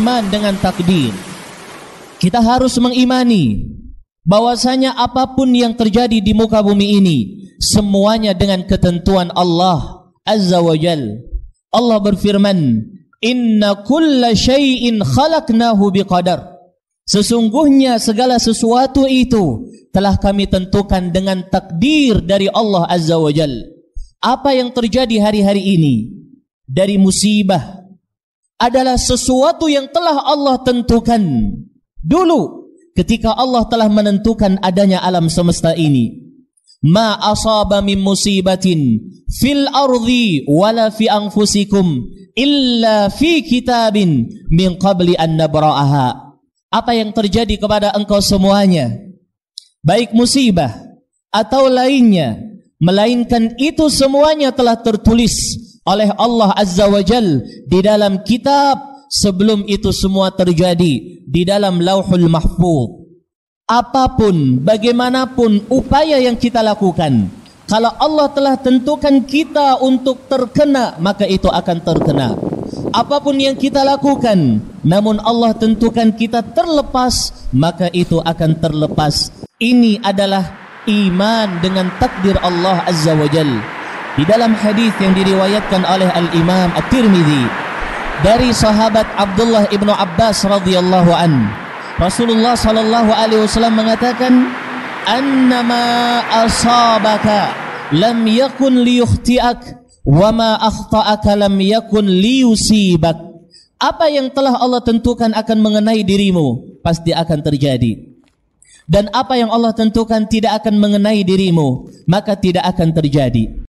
beriman dengan takdir. Kita harus mengimani bahwasanya apapun yang terjadi di muka bumi ini semuanya dengan ketentuan Allah Azza wa Jal. Allah berfirman, "Inna kulla syai'in khalaqnahu biqadar." Sesungguhnya segala sesuatu itu telah kami tentukan dengan takdir dari Allah Azza wa Jal. Apa yang terjadi hari-hari ini dari musibah adalah sesuatu yang telah Allah tentukan dulu ketika Allah telah menentukan adanya alam semesta ini. Ma asaba min musibatin fil ardi wala fi anfusikum illa fi kitabin min qabli an nabra'aha. Apa yang terjadi kepada engkau semuanya, baik musibah atau lainnya, melainkan itu semuanya telah tertulis oleh Allah Azza wa Jal di dalam kitab sebelum itu semua terjadi di dalam Lauhul Mahfuz. Apapun, bagaimanapun upaya yang kita lakukan, kalau Allah telah tentukan kita untuk terkena, maka itu akan terkena. Apapun yang kita lakukan, namun Allah tentukan kita terlepas, maka itu akan terlepas. Ini adalah iman dengan takdir Allah Azza wa Jal. Di dalam hadis yang diriwayatkan oleh Al-Imam At-Tirmidzi dari sahabat Abdullah ibnu Abbas radhiyallahu an, Rasulullah sallallahu alaihi wasallam mengatakan, "Annama asabaka lam yakun liyukhti'ak wa ma akhta'aka lam yakun liyusibak." Apa yang telah Allah tentukan akan mengenai dirimu pasti akan terjadi. Dan apa yang Allah tentukan tidak akan mengenai dirimu, maka tidak akan terjadi.